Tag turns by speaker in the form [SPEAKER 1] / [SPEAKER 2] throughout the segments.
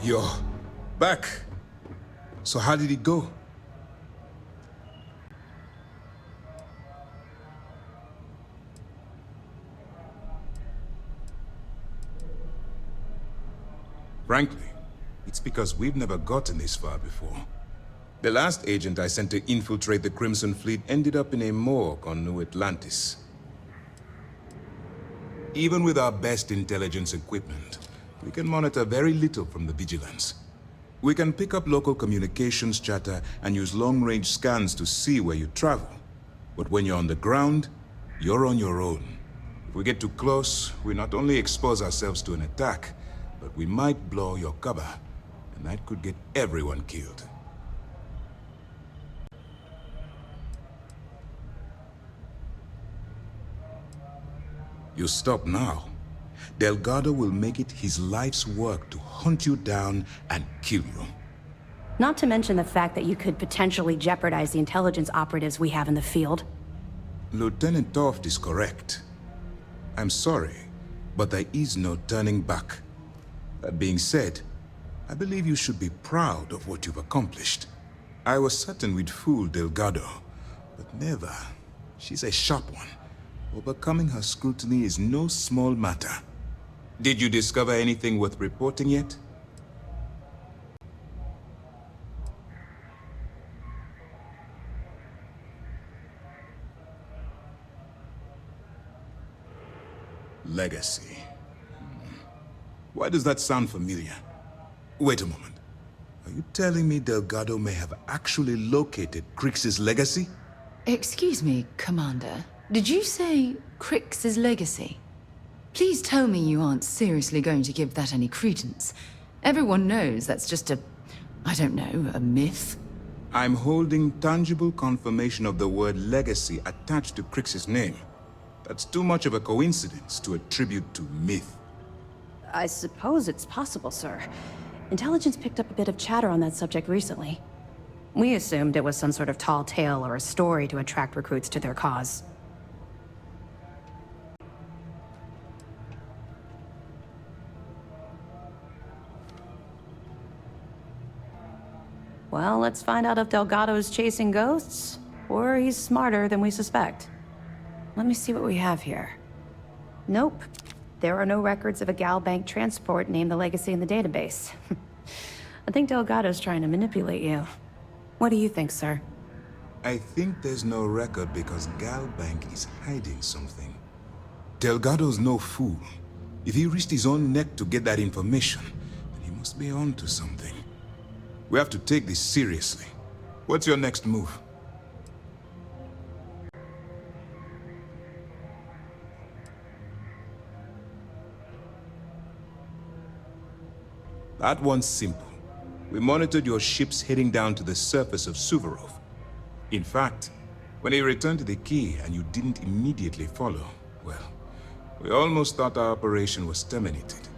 [SPEAKER 1] You're back. So how did it go? Frankly, it's because we've never gotten this far before. The last agent I sent to infiltrate the Crimson Fleet ended up in a morgue on New Atlantis. Even with our best intelligence equipment, we can monitor very little from the vigilance. We can pick up local communications chatter and use long-range scans to see where you travel. But when you're on the ground, you're on your own. If we get too close, we not only expose ourselves to an attack, but we might blow your cover, and that could get everyone killed. You stop now. Delgado will make it his life's work to hunt you down and kill you.
[SPEAKER 2] Not to mention the fact that you could potentially jeopardize the intelligence operatives we have in the field.
[SPEAKER 1] Lieutenant Toft is correct. I'm sorry, but there is no turning back. That being said, I believe you should be proud of what you've accomplished. I was certain we'd fool Delgado, but never. She's a sharp one. Overcoming her scrutiny is no small matter. Did you discover anything worth reporting yet? Legacy. Why does that sound familiar? Wait a moment. Are you telling me Delgado may have actually located Crix's legacy?
[SPEAKER 3] Excuse me, Commander. Did you say Crix's legacy? Please tell me you aren't seriously going to give that any credence. Everyone knows that's just I don't know, a myth.
[SPEAKER 1] I'm holding tangible confirmation of the word legacy attached to Crix's name. That's too much of a coincidence to attribute to myth.
[SPEAKER 2] I suppose it's possible, sir. Intelligence picked up a bit of chatter on that subject recently. We assumed it was some sort of tall tale or a story to attract recruits to their cause. Well, let's find out if Delgado's chasing ghosts, or he's smarter than we suspect. Let me see what we have here. Nope. There are no records of a Gal Bank transport named the Legacy in the database. I think Delgado's trying to manipulate you. What do you think, sir?
[SPEAKER 1] I think there's no record because Gal Bank is hiding something. Delgado's no fool. If he risked his own neck to get that information, then he must be on to something. We have to take this seriously. What's your next move? That one's simple. We monitored your ships heading down to the surface of Suvorov. In fact, when he returned to the key and you didn't immediately follow, well, we almost thought our operation was terminated.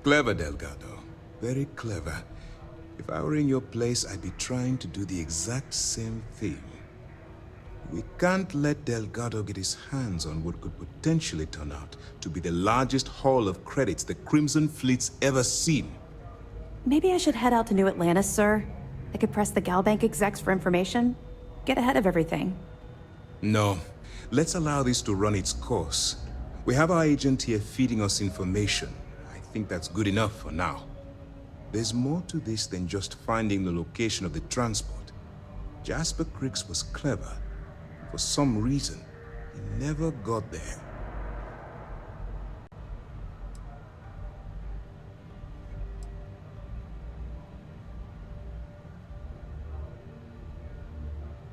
[SPEAKER 1] Clever, Delgado. Very clever. If I were in your place, I'd be trying to do the exact same thing. We can't let Delgado get his hands on what could potentially turn out to be the largest haul of credits the Crimson Fleet's ever seen.
[SPEAKER 2] Maybe I should head out to New Atlantis, sir. I could press the Gal Bank execs for information. Get ahead of everything.
[SPEAKER 1] No. Let's allow this to run its course. We have our agent here feeding us information. I think that's good enough for now. There's more to this than just finding the location of the transport. Jasper Crix was clever. For some reason, he never got there.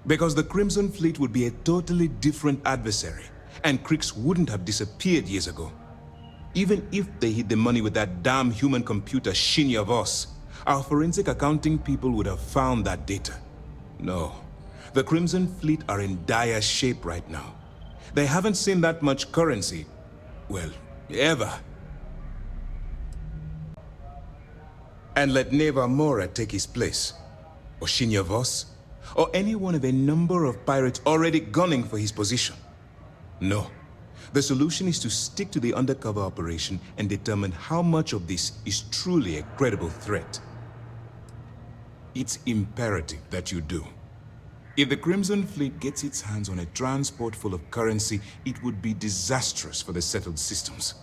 [SPEAKER 1] Because the Crimson Fleet would be a totally different adversary, and Crix wouldn't have disappeared years ago. Even if they hid the money with that damn human computer Shinya Voss, our forensic accounting people would have found that data. No. The Crimson Fleet are in dire shape right now. They haven't seen that much currency, well, ever. And let Neva Mora take his place, or Shinya Voss, or any one of a number of pirates already gunning for his position. No, The solution is to stick to the undercover operation and determine how much of this is truly a credible threat. It's imperative that you do. If the Crimson Fleet gets its hands on a transport full of currency, it would be disastrous for the settled systems.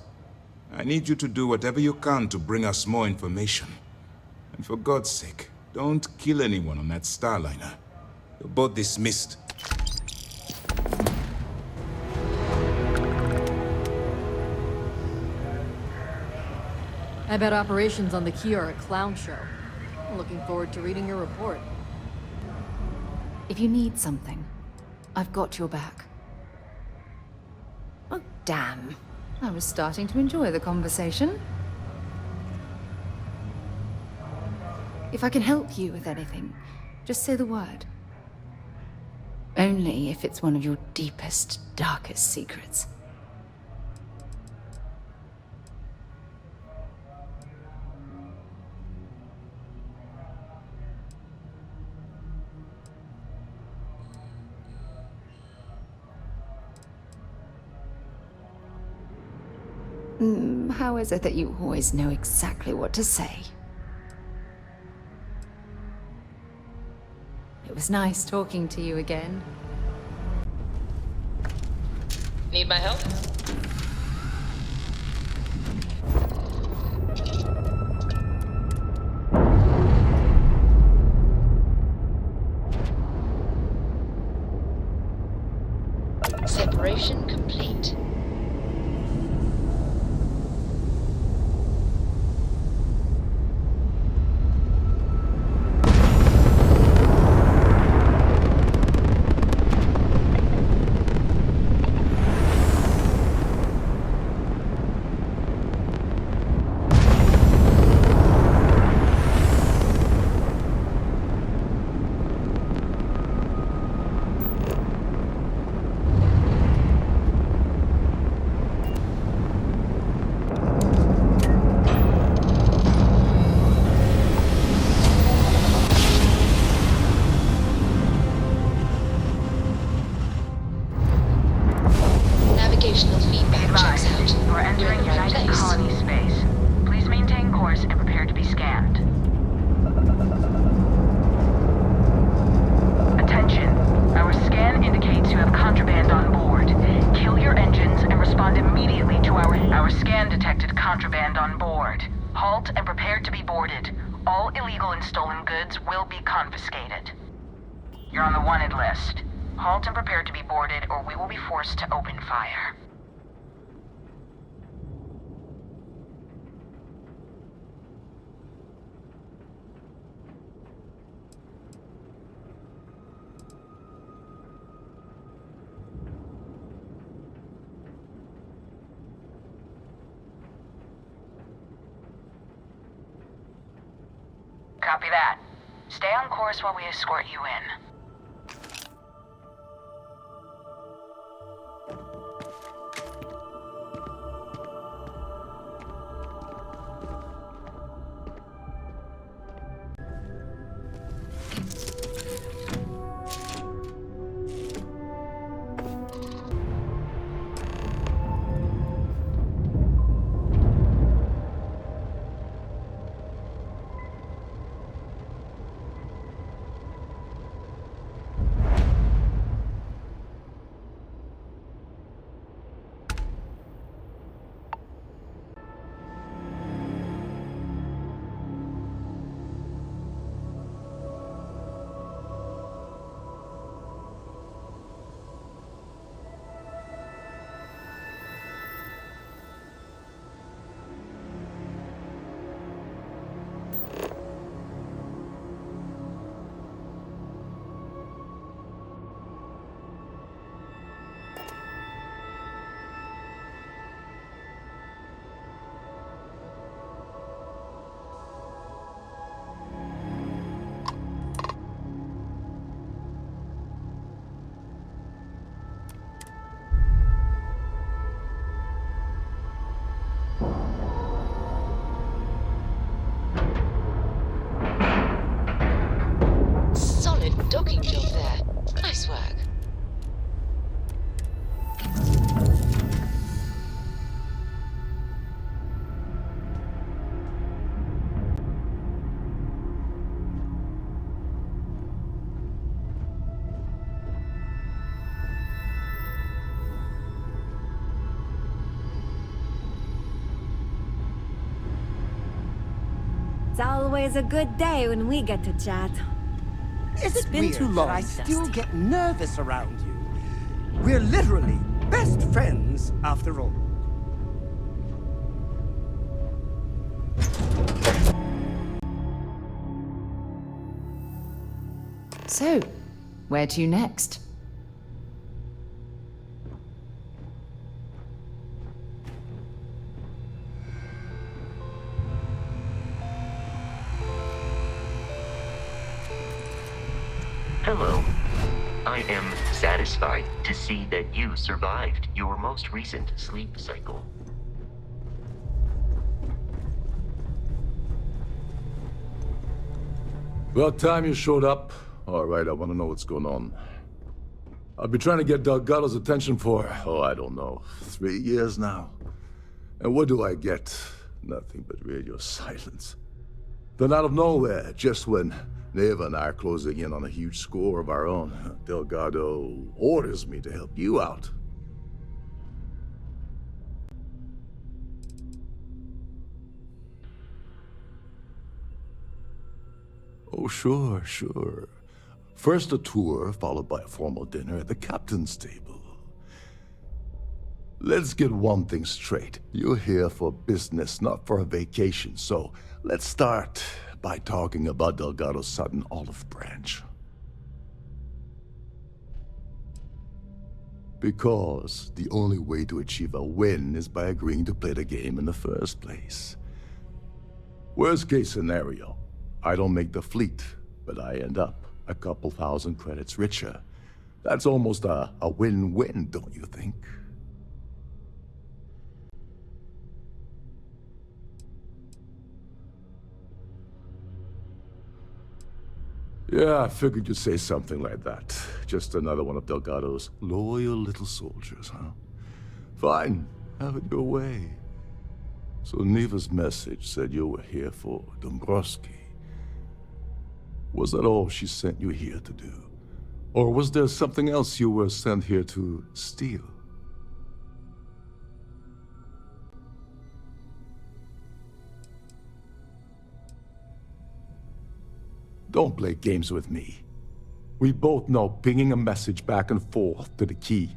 [SPEAKER 1] I need you to do whatever you can to bring us more information. And for God's sake, don't kill anyone on that Starliner. You're both dismissed.
[SPEAKER 4] I bet operations on the Key are a clown show. I'm looking forward to reading your report.
[SPEAKER 3] If you need something, I've got your back. Oh, damn. I was starting to enjoy the conversation. If I can help you with anything, just say the word. Only if it's one of your deepest, darkest secrets. How is it that you always know exactly what to say? It was nice talking to you again.
[SPEAKER 5] Need my help? Separation complete. Navigational feedback checks out.
[SPEAKER 6] You are entering
[SPEAKER 5] We're in the right
[SPEAKER 6] United
[SPEAKER 5] place.
[SPEAKER 6] Colony space. Please maintain course and prepare to be scanned. Attention. Our scan indicates you have contraband on board. Kill your engines and respond immediately to our scan detected contraband on board. Halt and prepare to be boarded. All illegal and stolen goods will be confiscated. You're on the wanted list. Halt and prepare to be boarded, or we will be forced to open fire. Copy that. Stay on course while we escort you in.
[SPEAKER 5] Docking job there. Nice work.
[SPEAKER 7] always a good day when we get to chat.
[SPEAKER 8] It's
[SPEAKER 2] been
[SPEAKER 8] weird
[SPEAKER 2] too long,
[SPEAKER 8] that I still
[SPEAKER 2] Dusty.
[SPEAKER 8] get nervous around you. We're literally best friends after all.
[SPEAKER 3] So, where to next?
[SPEAKER 9] Hello. I am satisfied to see that you survived your most recent sleep cycle.
[SPEAKER 10] About time you showed up. All right, I want to know what's going on. I've been trying to get Delgado's attention for, I don't know, 3 years now. And what do I get? Nothing but radio silence. Then out of nowhere, just when Neva and I are closing in on a huge score of our own, Delgado orders me to help you out. Oh, sure, sure. First a tour, followed by a formal dinner at the captain's table. Let's get one thing straight. You're here for business, not for a vacation, so let's start by talking about Delgado's sudden olive branch. Because the only way to achieve a win is by agreeing to play the game in the first place. Worst case scenario, I don't make the fleet, but I end up a couple thousand credits richer. That's almost a win-win, don't you think? Yeah, I figured you'd say something like that. Just another one of Delgado's loyal little soldiers, huh? Fine, have it your way. So Neva's message said you were here for Dombrowski. Was that all she sent you here to do? Or was there something else you were sent here to steal? Don't play games with me. We both know pinging a message back and forth to the key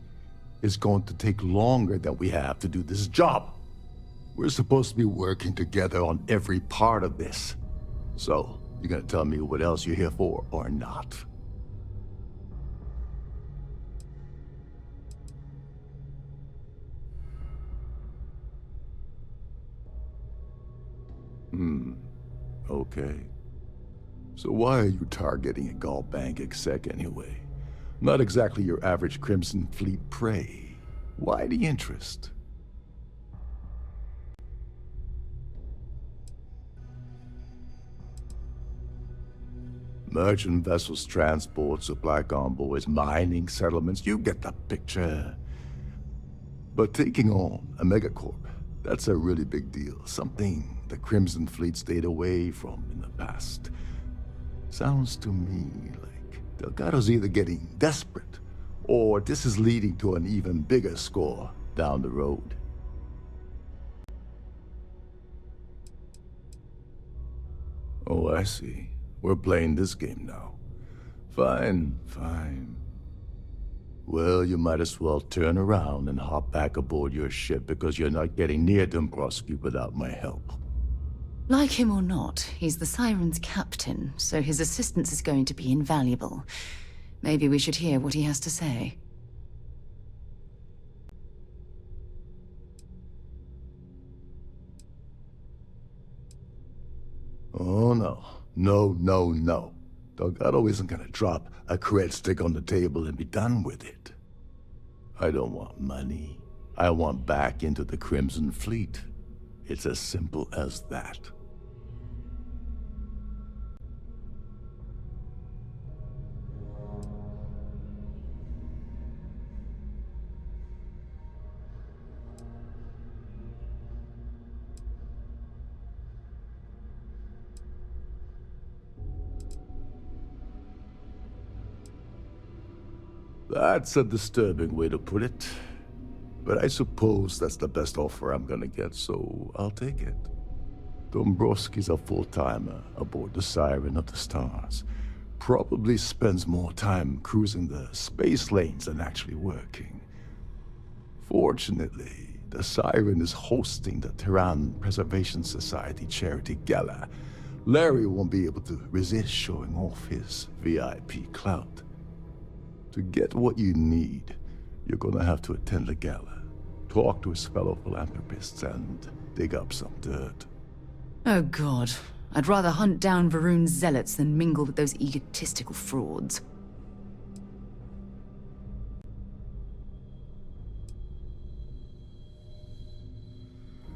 [SPEAKER 10] is going to take longer than we have to do this job. We're supposed to be working together on every part of this. So, you gonna tell me what else you're here for, or not? Okay. So why are you targeting a Gaul Bank exec anyway? Not exactly your average Crimson Fleet prey. Why the interest? Merchant vessels, transport, supply convoys, mining settlements, you get the picture. But taking on a megacorp, that's a really big deal. Something the Crimson Fleet stayed away from in the past. Sounds to me like Delgado's either getting desperate, or this is leading to an even bigger score down the road. Oh, I see. We're playing this game now. Fine, fine. Well, you might as well turn around and hop back aboard your ship because you're not getting near Dombrowski without my help.
[SPEAKER 3] Like him or not, he's the Siren's captain, so his assistance is going to be invaluable. Maybe we should hear what he has to say.
[SPEAKER 10] Oh, no. No, no, no. Delgado isn't gonna drop a cred stick on the table and be done with it. I don't want money. I want back into the Crimson Fleet. It's as simple as that. That's a disturbing way to put it. But I suppose that's the best offer I'm gonna get, so I'll take it. Dombrowski's a full-timer aboard the Siren of the Stars. Probably spends more time cruising the space lanes than actually working. Fortunately, the Siren is hosting the Terran Preservation Society charity gala. Larry won't be able to resist showing off his VIP clout. To get what you need, you're gonna have to attend the gala, talk to his fellow philanthropists, and dig up some dirt.
[SPEAKER 3] Oh god. I'd rather hunt down Varun's zealots than mingle with those egotistical frauds.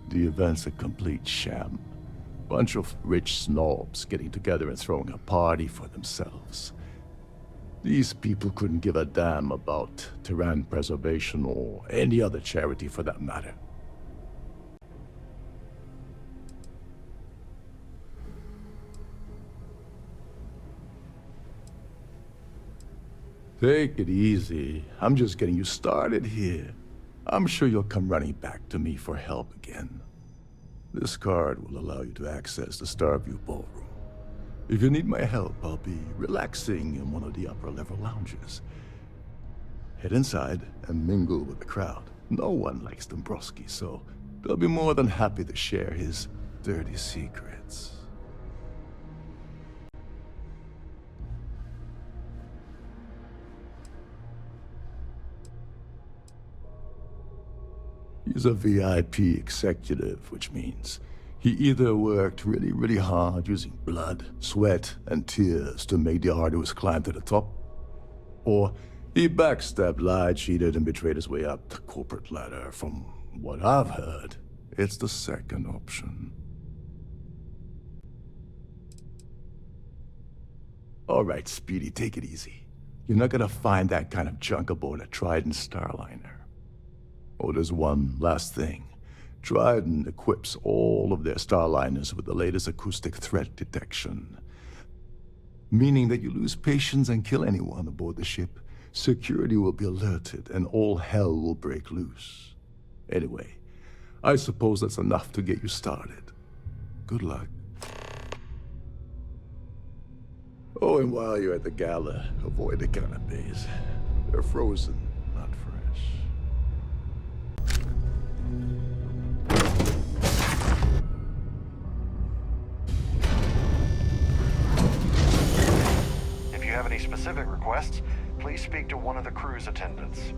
[SPEAKER 10] The event's a complete sham. Bunch of rich snobs getting together and throwing a party for themselves. These people couldn't give a damn about Terran preservation or any other charity for that matter. Take it easy. I'm just getting you started here. I'm sure you'll come running back to me for help again. This card will allow you to access the Starfield ballroom. If you need my help, I'll be relaxing in one of the upper-level lounges. Head inside and mingle with the crowd. No one likes Dombrowski, so they'll be more than happy to share his dirty secrets. He's a VIP executive, which means he either worked really hard using blood, sweat, and tears to make the arduous climb to the top, or he backstabbed, lied, cheated, and betrayed his way up the corporate ladder. From what I've heard, it's the second option. All right, Speedy, take it easy. You're not gonna find that kind of junk aboard a Trident Starliner. Oh, there's one last thing. Trident equips all of their Starliners with the latest acoustic threat detection. Meaning that you lose patience and kill anyone aboard the ship, security will be alerted and all hell will break loose. Anyway, I suppose that's enough to get you started. Good luck. Oh, and while you're at the gala, avoid the canapes. They're frozen, not fresh.
[SPEAKER 11] If you have any specific requests, please speak to one of the cruise attendants.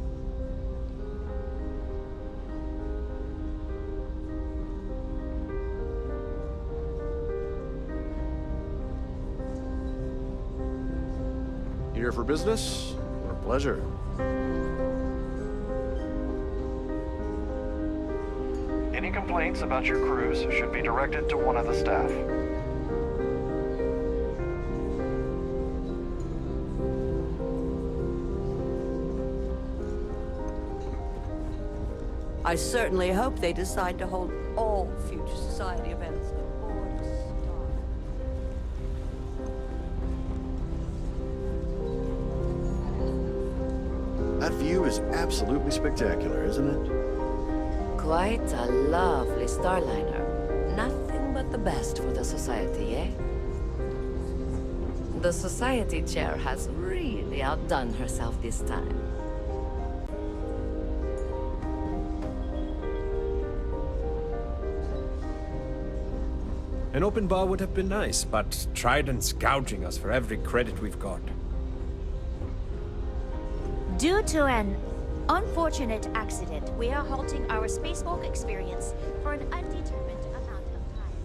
[SPEAKER 12] Here for business or pleasure?
[SPEAKER 11] Any complaints about your cruise should be directed to one of the staff.
[SPEAKER 13] I certainly hope they decide to hold all future society events aboard the Star.
[SPEAKER 12] That view is absolutely spectacular, isn't it?
[SPEAKER 13] Quite a lovely Starliner. Nothing but the best for the society, eh? The society chair has really outdone herself this time.
[SPEAKER 14] An open bar would have been nice, but Trident's gouging us for every credit we've got.
[SPEAKER 15] Due to an unfortunate accident, we are halting our spacewalk experience for an undetermined amount of time.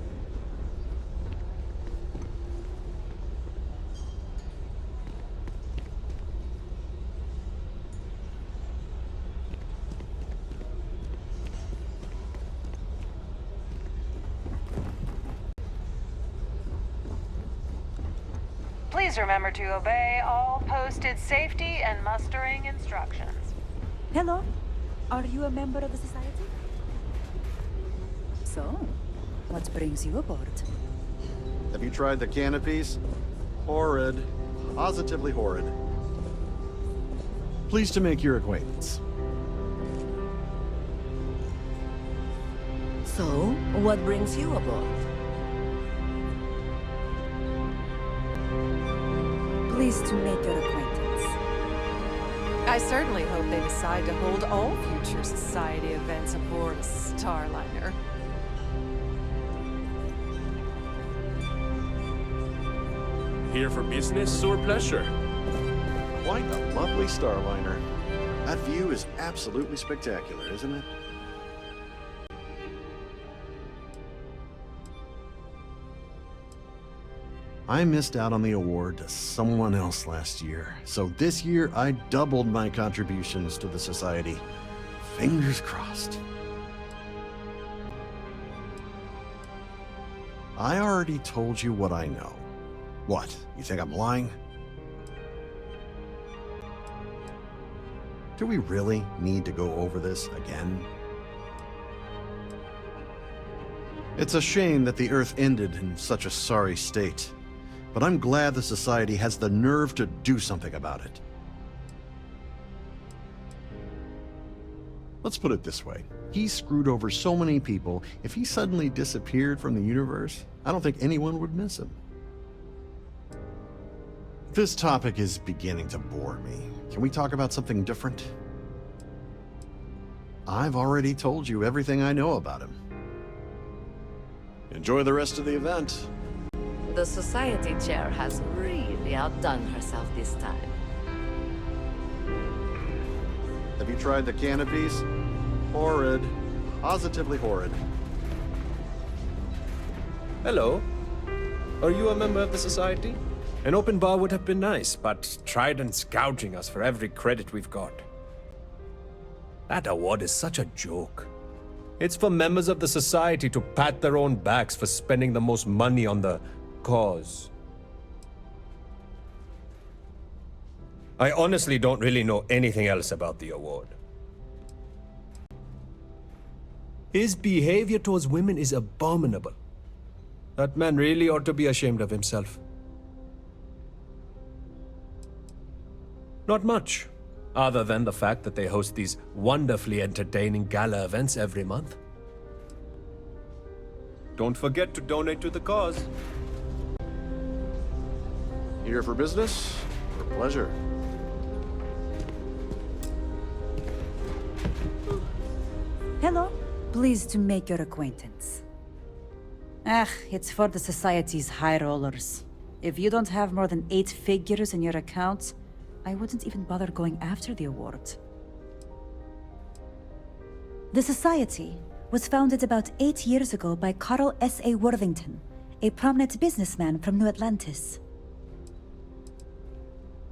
[SPEAKER 6] Please remember to obey all posted safety and mustering instructions.
[SPEAKER 7] Hello? Are you a member of the society? So, what brings you aboard?
[SPEAKER 12] Have you tried the canopies? Horrid. Positively horrid.
[SPEAKER 11] Pleased to make your acquaintance.
[SPEAKER 13] So, what brings you aboard?
[SPEAKER 7] Pleased to make your acquaintance.
[SPEAKER 16] I certainly hope they decide to hold all future society events aboard a Starliner.
[SPEAKER 17] Here for business or pleasure?
[SPEAKER 12] Quite a lovely Starliner. That view is absolutely spectacular, isn't it? I missed out on the award to someone else last year, so this year I doubled my contributions to the Society. Fingers crossed. I already told you what I know. What, you think I'm lying? Do we really need to go over this again? It's a shame that the Earth ended in such a sorry state. But I'm glad the Society has the nerve to do something about it. Let's put it this way. He screwed over so many people, if he suddenly disappeared from the universe, I don't think anyone would miss him. This topic is beginning to bore me. Can we talk about something different? I've already told you everything I know about him. Enjoy the rest of the event.
[SPEAKER 13] The Society chair has really outdone herself this time.
[SPEAKER 12] Have you tried the canopies? Horrid. Positively horrid.
[SPEAKER 14] Hello. Are you a member of the Society? An open bar would have been nice, but Trident's gouging us for every credit we've got. That award is such a joke. It's for members of the Society to pat their own backs for spending the most money on the cause. I honestly don't really know anything else about the award. His behavior towards women is abominable. That man really ought to be ashamed of himself. Not much, other than the fact that they host these wonderfully entertaining gala events every month. Don't forget to donate to the cause.
[SPEAKER 12] Here for business or pleasure?
[SPEAKER 7] Hello. Pleased to make your acquaintance. It's for the Society's high rollers. If you don't have more than 8 figures in your account, I wouldn't even bother going after the award. The Society was founded about 8 years ago by Carl S.A. Worthington, a prominent businessman from New Atlantis.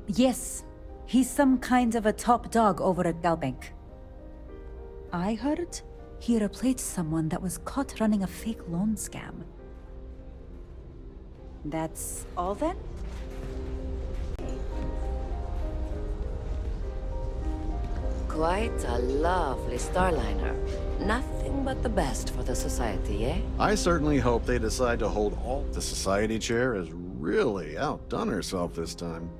[SPEAKER 7] Yes, he's some kind of a top dog over at Galbank. I heard he replaced someone that was caught running a fake loan scam. That's all then?
[SPEAKER 13] Quite a lovely Starliner. Nothing but the best for the Society, eh?
[SPEAKER 12] I certainly hope they decide to hold all. The Society chair has really outdone herself this time.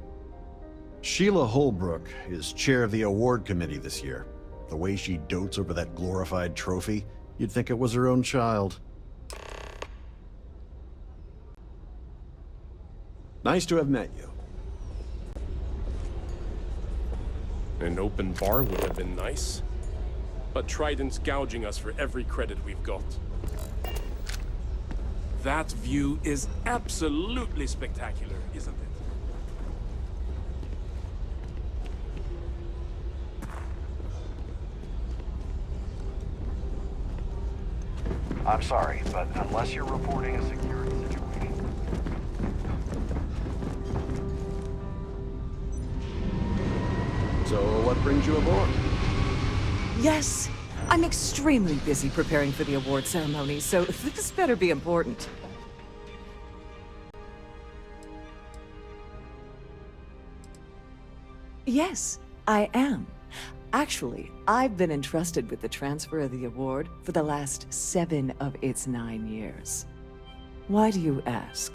[SPEAKER 12] Sheila Holbrook is chair of the award committee this year. The way she dotes over that glorified trophy, you'd think it was her own child. Nice to have met you.
[SPEAKER 17] An open bar would have been nice. But Trident's gouging us for every credit we've got. That view is absolutely spectacular, isn't it?
[SPEAKER 11] I'm sorry, but unless you're reporting a security situation...
[SPEAKER 12] So, what brings you aboard?
[SPEAKER 18] Yes, I'm extremely busy preparing for the award ceremony, so this better be important. Yes, I am. Actually, I've been entrusted with the transfer of the award for the last 7 of its 9 years. Why do you ask?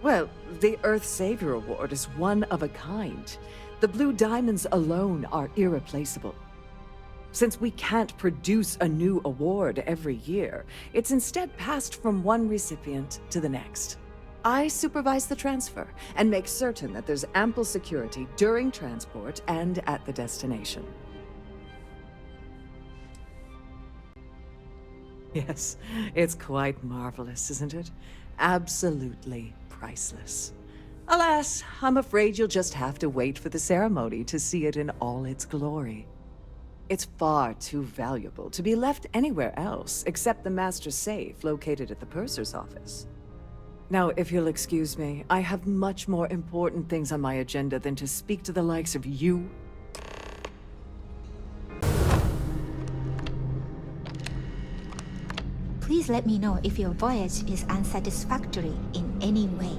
[SPEAKER 18] Well, The Earth Savior Award is one of a kind. The Blue Diamonds alone are irreplaceable. Since we can't produce a new award every year, it's instead passed from one recipient to the next. I supervise the transfer and make certain that there's ample security during transport and at the destination. Yes, it's quite marvelous, isn't it? Absolutely priceless. Alas, I'm afraid you'll just have to wait for the ceremony to see it in all its glory. It's far too valuable to be left anywhere else except the master safe located at the purser's office. Now, if you'll excuse me, I have much more important things on my agenda than to speak to the likes of you.
[SPEAKER 15] Please let me know if your voyage is unsatisfactory in any way.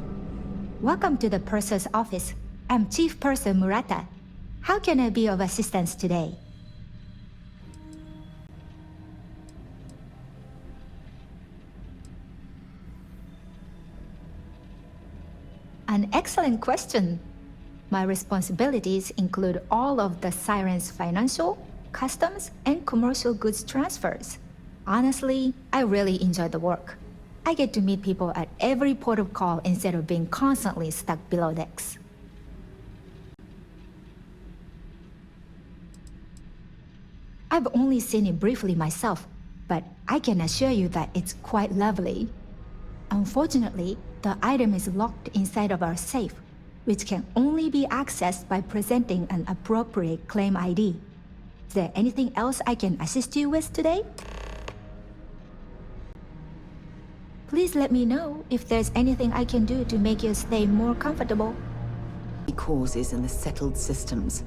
[SPEAKER 15] Welcome to the Purser's office. I'm Chief Purser Murata. How can I be of assistance today? An excellent question. My responsibilities include all of the Siren's financial, customs, and commercial goods transfers. Honestly, I really enjoy the work. I get to meet people at every port of call instead of being constantly stuck below decks. I've only seen it briefly myself, but I can assure you that it's quite lovely. Unfortunately, the item is locked inside of our safe, which can only be accessed by presenting an appropriate claim ID. Is there anything else I can assist you with today? Please let me know if there's anything I can do to make your stay more comfortable.
[SPEAKER 3] Causes in the settled systems.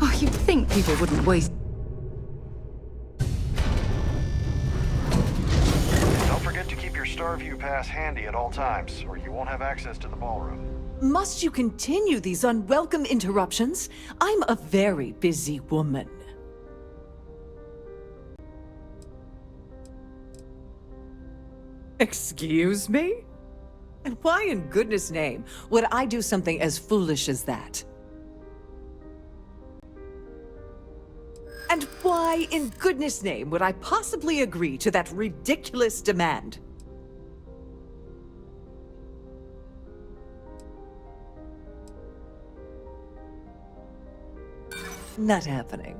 [SPEAKER 3] Oh, you'd think people wouldn't waste...
[SPEAKER 11] Don't forget to keep your Starview pass handy at all times, or you won't have access to the ballroom.
[SPEAKER 18] Must you continue these unwelcome interruptions? I'm a very busy woman. Excuse me? And why in goodness name would I do something as foolish as that? And why in goodness name would I possibly agree to that ridiculous demand? Not happening.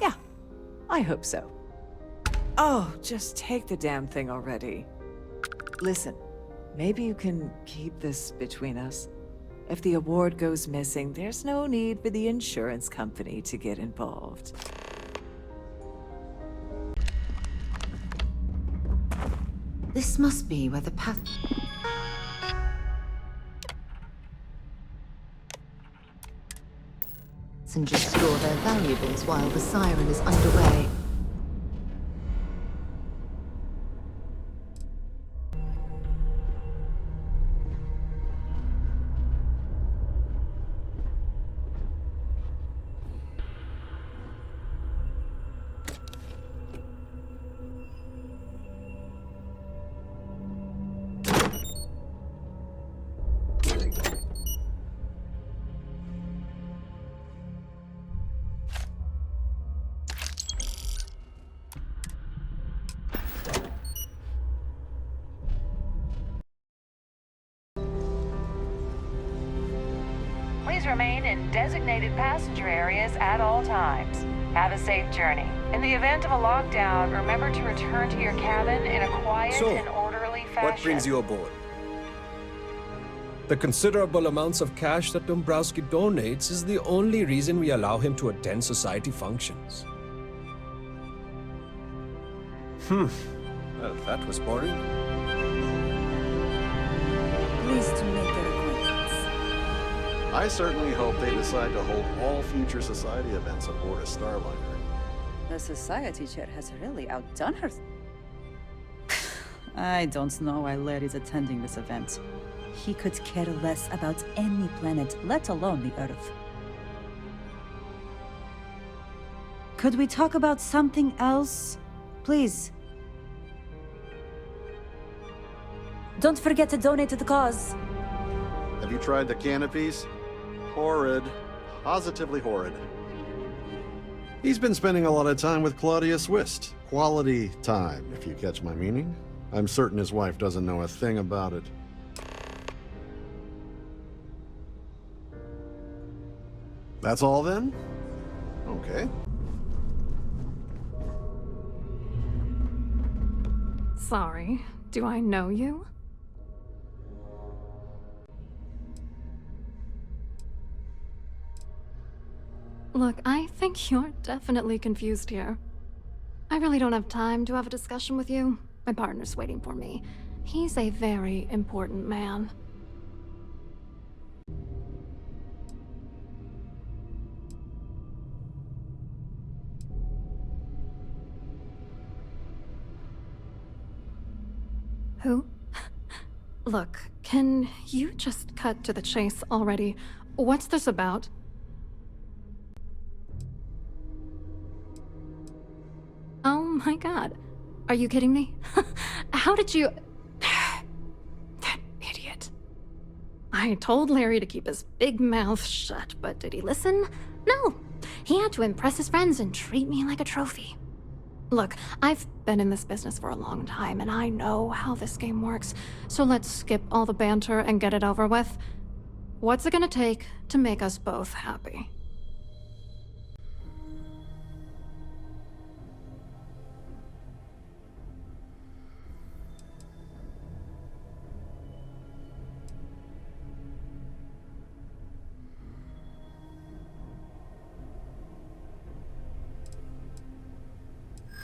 [SPEAKER 18] Yeah, I hope so. Oh, just take the damn thing already. Listen, maybe you can keep this between us. If the award goes missing, there's no need for the insurance company to get involved.
[SPEAKER 3] This must be where the path... Passengers store their valuables while the siren is underway.
[SPEAKER 6] Please remain in designated passenger areas at all times. Have a safe journey. In the event of a lockdown, remember to return to your cabin in a quiet and orderly fashion.
[SPEAKER 14] What brings you aboard? The considerable amounts of cash that Dombrowski donates is the only reason we allow him to attend society functions. Well, that was boring.
[SPEAKER 7] Pleased to make your acquaintance.
[SPEAKER 12] I certainly hope they decide to hold all future society events aboard a Starliner.
[SPEAKER 7] The society chair has really outdone her. I don't know why Larry's attending this event. He could care less about any planet, let alone the Earth. Could we talk about something else? please. Don't forget to donate to the cause.
[SPEAKER 12] Have you tried the canopies? Horrid. Positively horrid. He's been spending a lot of time with Claudia Swist. Quality time, if you catch my meaning. I'm certain his wife doesn't know a thing about it. That's all then? Okay.
[SPEAKER 19] Sorry, do I know you? Look, I think you're definitely confused here. I really don't have time to have a discussion with you. My partner's waiting for me. He's a very important man. Who? Look, can you just cut to the chase already? What's this about? Oh my god. Are you kidding me? How did you... That idiot. I told Larry to keep his big mouth shut, but did he listen? No. He had to impress his friends and treat me like a trophy. Look, I've been in this business for a long time, and I know how this game works, so let's skip all the banter and get it over with. What's it gonna take to make us both happy?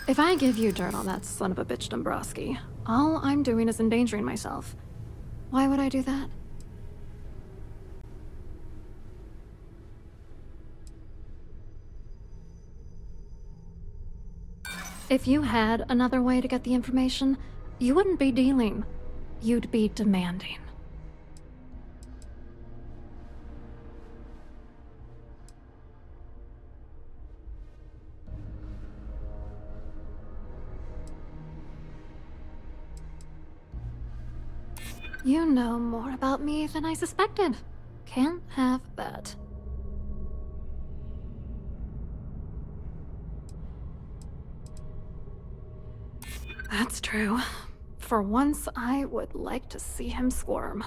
[SPEAKER 19] If I give you dirt on that son of a bitch Dombrowski, all I'm doing is endangering myself. Why would I do that? If you had another way to get the information, you wouldn't be dealing. You'd be demanding. You know more about me than I suspected. Can't have that. That's true. For once, I would like to see him squirm.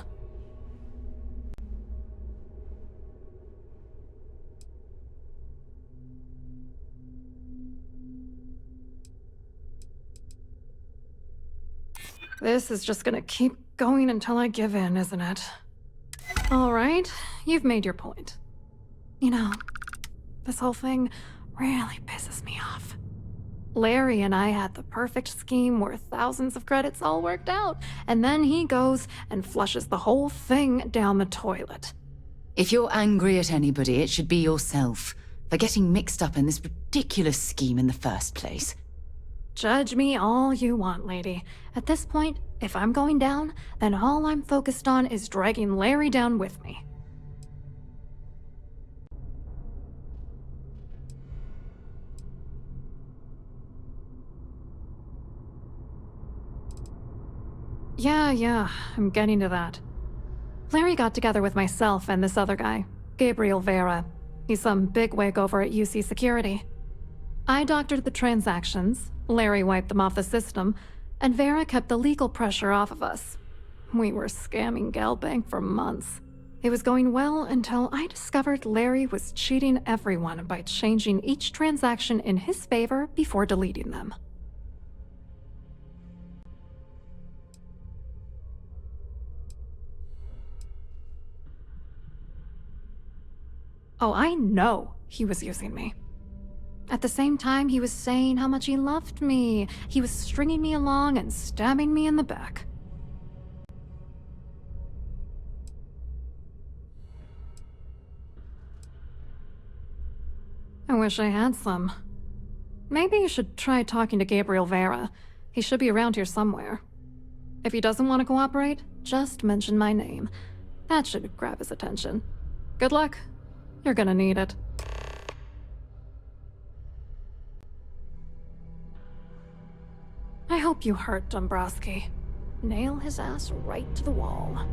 [SPEAKER 19] This is just gonna keep going until I give in, isn't it? All right, you've made your point. You know, this whole thing really pisses me off. Larry and I had the perfect scheme worth thousands of credits all worked out, and then he goes and flushes the whole thing down the toilet.
[SPEAKER 3] If you're angry at anybody, it should be yourself for getting mixed up in this ridiculous scheme in the first place.
[SPEAKER 19] Judge me all you want, lady. At this point, if I'm going down, then all I'm focused on is dragging Larry down with me. Yeah, I'm getting to that. Larry got together with myself and this other guy, Gabriel Vera. He's some bigwig over at UC Security. I doctored the transactions, Larry wiped them off the system, and Vera kept the legal pressure off of us. We were scamming Galbank for months. It was going well until I discovered Larry was cheating everyone by changing each transaction in his favor before deleting them. Oh, I know he was using me. At the same time, he was saying how much he loved me. He was stringing me along and stabbing me in the back. I wish I had some. Maybe you should try talking to Gabriel Vera. He should be around here somewhere. If he doesn't want to cooperate, just mention my name. That should grab his attention. Good luck. You're gonna need it. hope you hurt Dombrowski. Nail his ass right to the wall.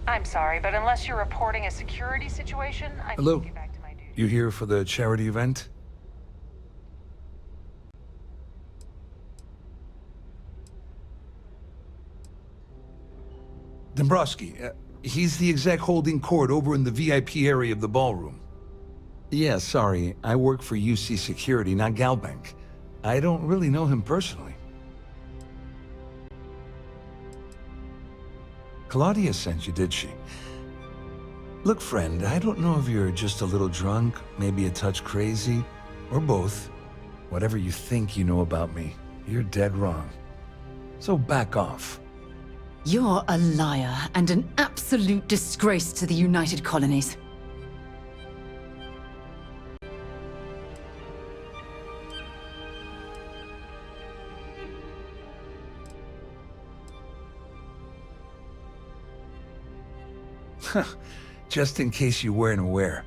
[SPEAKER 6] I'm sorry, but unless you're reporting a security situation, I
[SPEAKER 20] Hello.
[SPEAKER 6] need to get back to my duty.
[SPEAKER 20] You here for the charity event? Dombrowski, he's the exec holding court over in the VIP area of the ballroom. Yeah, sorry, I work for UC Security, not Galbank. I don't really know him personally. Claudia sent you, did she? Look, friend, I don't know if you're just a little drunk, maybe a touch crazy, or both. Whatever you think you know about me, you're dead wrong. So back off.
[SPEAKER 3] You're a liar and an absolute disgrace to the United Colonies.
[SPEAKER 20] Just in case you weren't aware,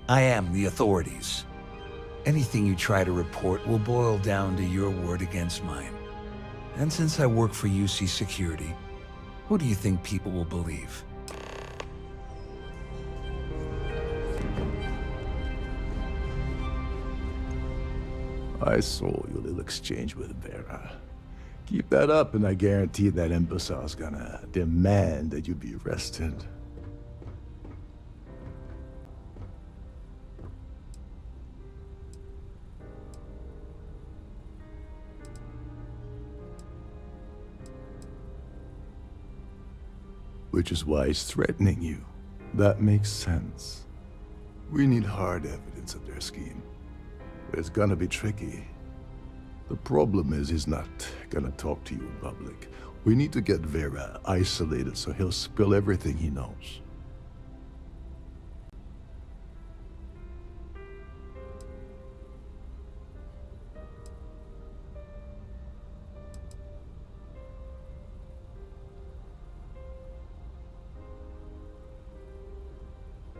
[SPEAKER 20] I am the authorities. Anything you try to report will boil down to your word against mine. And since I work for UC Security, who do you think people will believe?
[SPEAKER 10] I saw your little exchange with Vera. Keep that up and I guarantee that imbecile's gonna demand that you be arrested. Which is why he's threatening you. That makes sense. We need hard evidence of their scheme. But it's gonna be tricky. The problem is he's not gonna talk to you in public. We need to get Vera isolated so he'll spill everything he knows.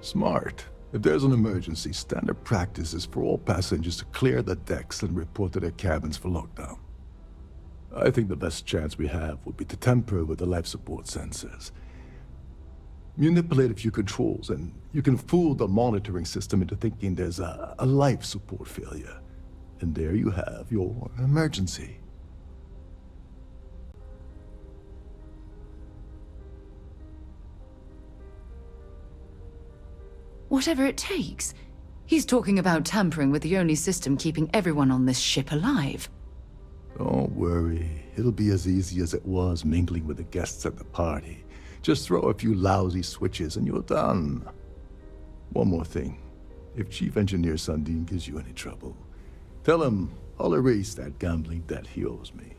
[SPEAKER 10] Smart. If there's an emergency, standard practice is for all passengers to clear the decks and report to their cabins for lockdown. I think the best chance we have would be to tamper with the life support sensors. Manipulate a few controls, and you can fool the monitoring system into thinking there's a life support failure. And there you have your emergency.
[SPEAKER 3] Whatever it takes. He's talking about tampering with the only system keeping everyone on this ship alive.
[SPEAKER 10] Don't worry. It'll be as easy as it was mingling with the guests at the party. Just throw a few lousy switches and you're done. One more thing. If Chief Engineer Sundin gives you any trouble, tell him I'll erase that gambling debt he owes me.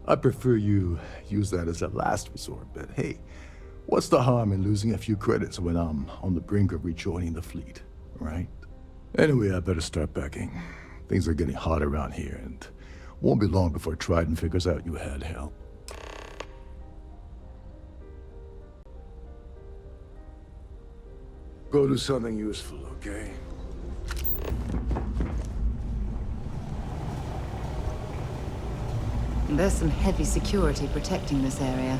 [SPEAKER 10] I prefer you use that as a last resort, but hey, what's the harm in losing a few credits when I'm on the brink of rejoining the fleet, right? Anyway, I better start packing. Things are getting hot around here, and won't be long before Trident figures out you had help. Go do something useful, okay?
[SPEAKER 3] There's some heavy security protecting this area.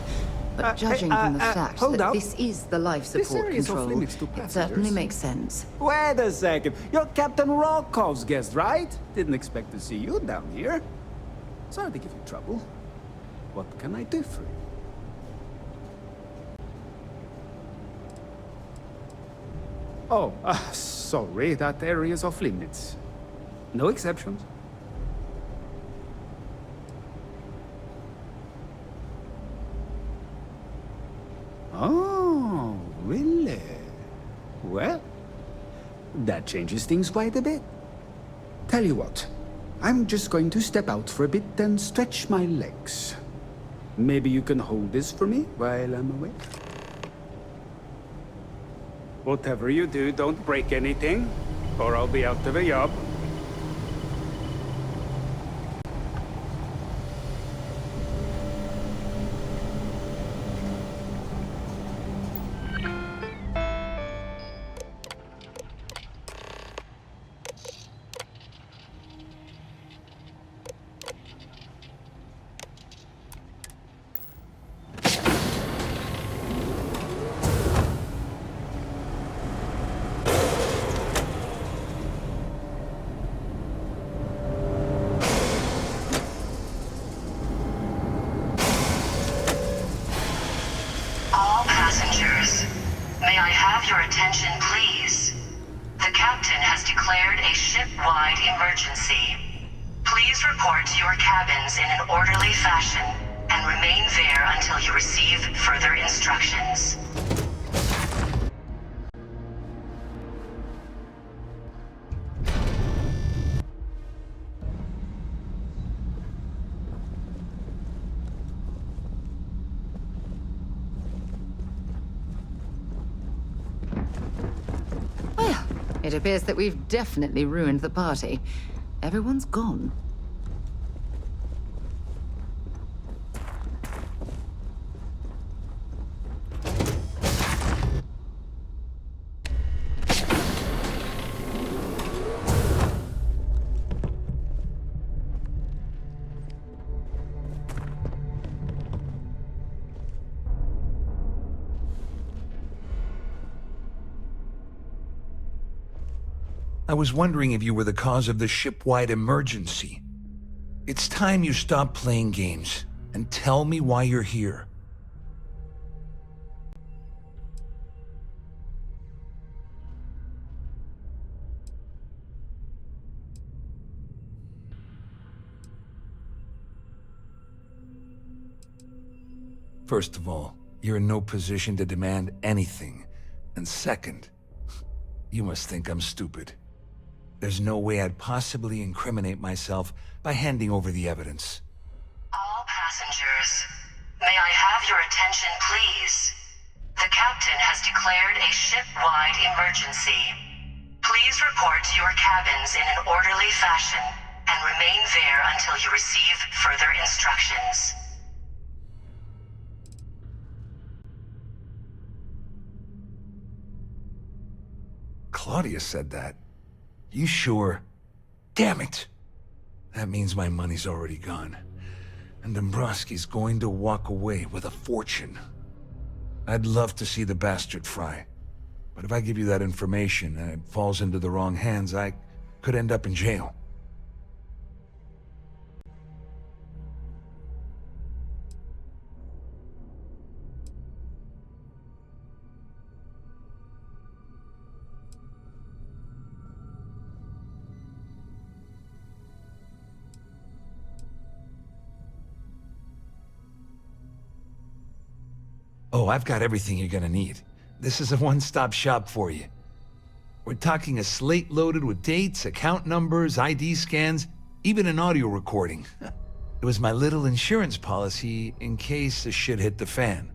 [SPEAKER 3] But judging from the fact that this is the life support control, it certainly makes sense.
[SPEAKER 8] Wait a second. You're Captain Rocco's guest, right? Didn't expect to see you down here. Sorry to give you trouble. What can I do for you? Oh, sorry. That area's off limits. No exceptions. Oh, really? Well, that changes things quite a bit. Tell you what, I'm just going to step out for a bit and stretch my legs. Maybe you can hold this for me while I'm away? Whatever you do, don't break anything, or I'll be out of a job.
[SPEAKER 6] have your attention, please? The captain has declared a ship-wide emergency. Please report to your cabins in an orderly fashion and remain there until you receive further instructions.
[SPEAKER 3] Well, it appears that we've definitely ruined the party. Everyone's gone.
[SPEAKER 20] I was wondering if you were the cause of the ship-wide emergency. It's time you stop playing games and tell me why you're here. First of all, you're in no position to demand anything. And second, you must think I'm stupid. There's no way I'd possibly incriminate myself by handing over the evidence.
[SPEAKER 6] All passengers, may I have your attention, please? The captain has declared a ship-wide emergency. Please report to your cabins in an orderly fashion and remain there until you receive further instructions.
[SPEAKER 20] Claudia said that. You sure? Damn it! That means my money's already gone. And Dombrowski's going to walk away with a fortune. I'd love to see the bastard fry. But if I give you that information and it falls into the wrong hands, I could end up in jail. Oh, I've got everything you're gonna need. This is a one-stop shop for you. We're talking a slate loaded with dates, account numbers, ID scans, even an audio recording. It was my little insurance policy in case the shit hit the fan.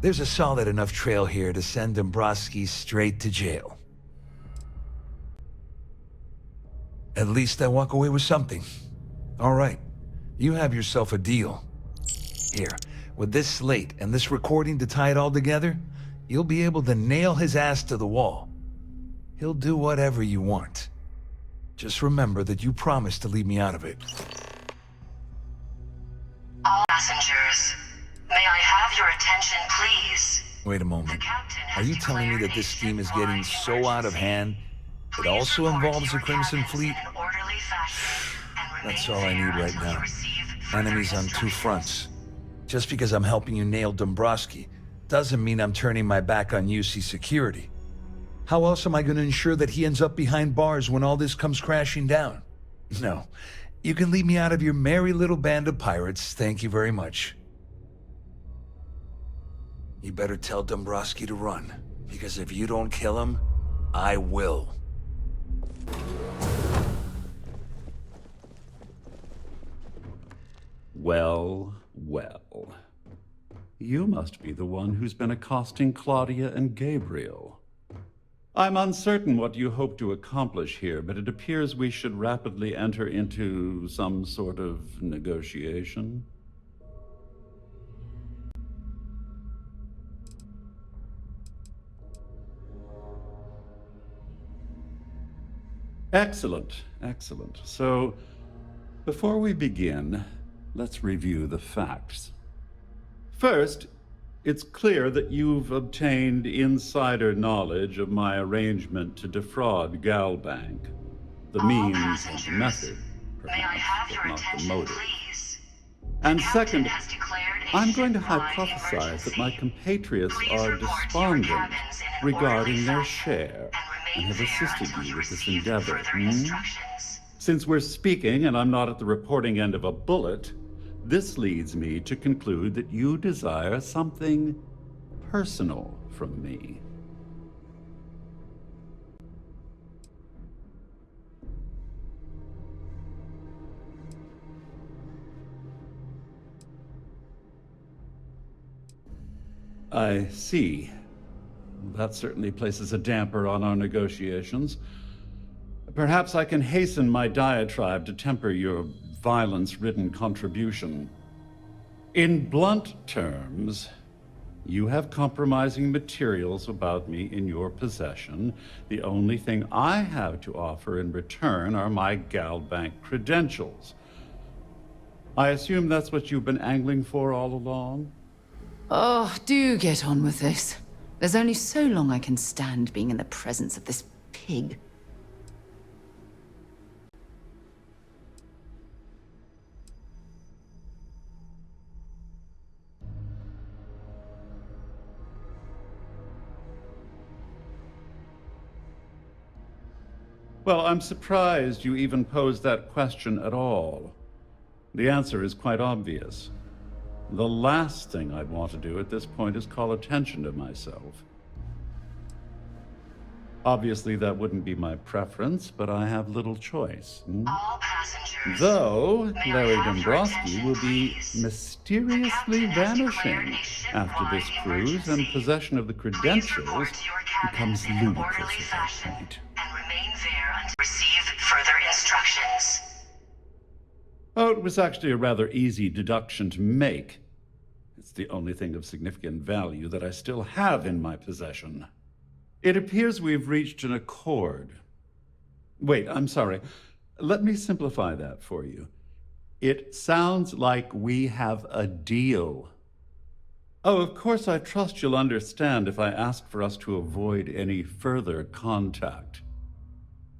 [SPEAKER 20] There's a solid enough trail here to send Dombrowski straight to jail. At least I walk away with something. All right, you have yourself a deal. Here. With this slate and this recording to tie it all together, you'll be able to nail his ass to the wall. He'll do whatever you want. Just remember that you promised to leave me out of it.
[SPEAKER 6] All passengers, may I have your attention, please?
[SPEAKER 20] Wait a moment. Are you telling me that this scheme is getting so out of hand, it also involves the Crimson Fleet? That's all I need right now. Enemies on two fronts. Just because I'm helping you nail Dombrowski doesn't mean I'm turning my back on UC security. How else am I going to ensure that he ends up behind bars when all this comes crashing down? No, you can leave me out of your merry little band of pirates, thank you very much. You better tell Dombrowski to run, because if you don't kill him, I will.
[SPEAKER 21] Well, well. You must be the one who's been accosting Claudia and Gabriel. I'm uncertain what you hope to accomplish here, but it appears we should rapidly enter into some sort of negotiation. Excellent, excellent. So, before we begin, let's review the facts. First, it's clear that you've obtained insider knowledge of my arrangement to defraud Galbank. The means and the method, perhaps, but not the motive. And second, I'm going to hypothesize that my compatriots are despondent regarding their share and have assisted you with this endeavor. Since we're speaking and I'm not at the reporting end of a bullet, this leads me to conclude that you desire something personal from me. I see. That certainly places a damper on our negotiations. Perhaps I can hasten my diatribe to temper your violence-ridden contribution. In blunt terms, you have compromising materials about me in your possession. The only thing I have to offer in return are my GalBank credentials. I assume that's what you've been angling for all along?
[SPEAKER 3] Oh, do get on with this. There's only so long I can stand being in the presence of this pig.
[SPEAKER 21] Well, I'm surprised you even posed that question at all. The answer is quite obvious. The last thing I'd want to do at this point is call attention to myself. Obviously, that wouldn't be my preference, but I have little choice. Though Larry Dombrowski will be mysteriously vanishing after this cruise, and possession of the credentials becomes ludicrous at that point.
[SPEAKER 6] Receive further instructions.
[SPEAKER 21] Oh, it was actually a rather easy deduction to make. It's the only thing of significant value that I still have in my possession. It appears we've reached an accord. Wait, I'm sorry. Let me simplify that for you. It sounds like we have a deal. Oh, of course, I trust you'll understand if I ask for us to avoid any further contact.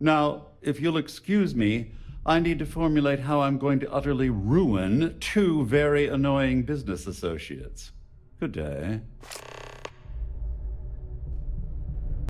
[SPEAKER 21] Now, if you'll excuse me, I need to formulate how I'm going to utterly ruin two very annoying business associates. Good day.